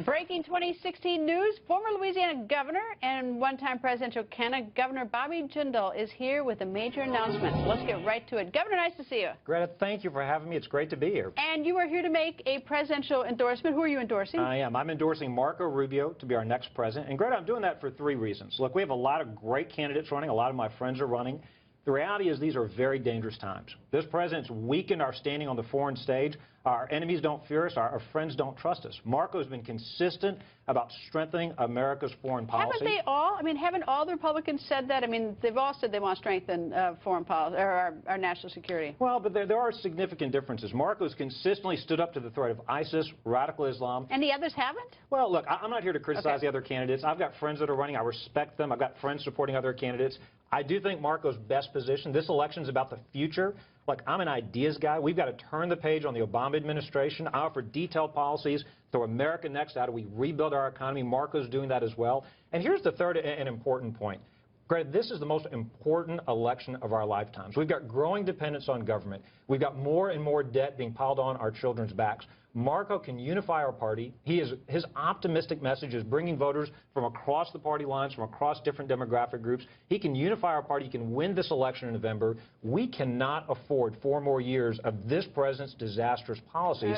Breaking 2016 news, former Louisiana governor and one-time presidential candidate Governor Bobby Jindal is here with a major announcement. So let's get right to it. Governor, nice to see you. Greta, thank you for having me. It's great to be here. And you are here to make a presidential endorsement. Who are you endorsing? I am. I'm endorsing Marco Rubio to be our next president. And Greta, I'm doing that for three reasons. Look, we have a lot of great candidates running. A lot of my friends are running. The reality is these are very dangerous times. This president's weakened our standing on the foreign stage. Our enemies don't fear us. Our friends don't trust us. Marco's been consistent about strengthening America's foreign policy. Haven't they all? I mean, haven't all the Republicans said that? I mean, they've all said they want to strengthen foreign policy or our national security. Well, but there are significant differences. Marco's consistently stood up to the threat of ISIS, radical Islam. And the others haven't? Well, look, I'm not here to criticize the other candidates. I've got friends that are running. I respect them. I've got friends supporting other candidates. I do think Marco's best position. This election's about the future. Look, I'm an ideas guy. We've got to turn the page on the Obama administration. I offer detailed policies through America Next. How do we rebuild our economy? Marco's doing that as well. And here's the third and important point. Greta, this is the most important election of our lifetimes. We've got growing dependence on government. We've got more and more debt being piled on our children's backs. Marco can unify our party. His optimistic message is bringing voters from across the party lines, from across different demographic groups. He can unify our party. He can win this election in November. We cannot afford 4 more years of this president's disastrous policies.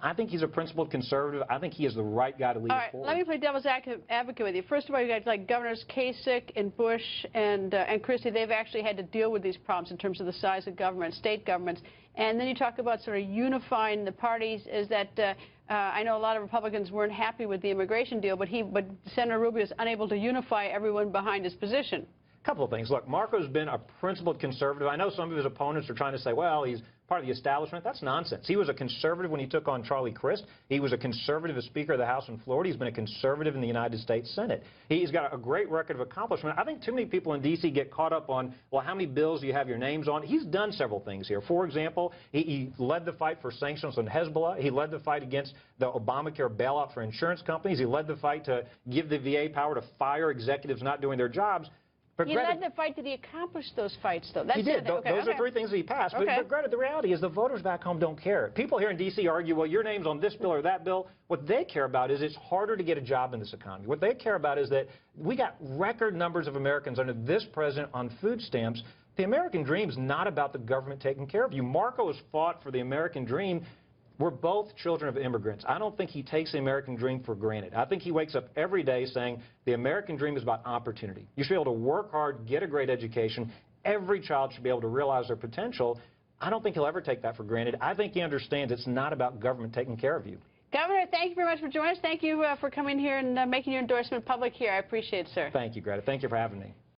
I think he's a principled conservative. I think he is the right guy to lead us forward. Let me play devil's advocate with you. First of all, you guys like Governors Kasich and Bush and Christie. They've actually had to deal with these problems in terms of the size of government, state governments. And then you talk about sort of unifying the parties. Is that I know a lot of Republicans weren't happy with the immigration deal, but Senator Rubio is unable to unify everyone behind his position. A couple of things. Look, Marco's been a principled conservative. I know some of his opponents are trying to say, well, he's part of the establishment. That's nonsense. He was a conservative when he took on Charlie Crist. He was a conservative as Speaker of the House in Florida. He's been a conservative in the United States Senate. He's got a great record of accomplishment. I think too many people in D.C. get caught up on, well, how many bills do you have your names on? He's done several things here. For example, he led the fight for sanctions on Hezbollah. He led the fight against the Obamacare bailout for insurance companies. He led the fight to give the VA power to fire executives not doing their jobs. But he led the fight. Did he accomplish those fights, though? He did. Those are three things that he passed. But Greta, the reality is the voters back home don't care. People here in D.C. argue, well, your name's on this bill or that bill. What they care about is it's harder to get a job in this economy. What they care about is that we got record numbers of Americans under this president on food stamps. The American dream is not about the government taking care of you. Marco has fought for the American dream. We're both children of immigrants. I don't think he takes the American dream for granted. I think he wakes up every day saying the American dream is about opportunity. You should be able to work hard, get a great education. Every child should be able to realize their potential. I don't think he'll ever take that for granted. I think he understands it's not about government taking care of you. Governor, thank you very much for joining us. Thank you for coming here and making your endorsement public here. I appreciate it, sir. Thank you, Greta. Thank you for having me.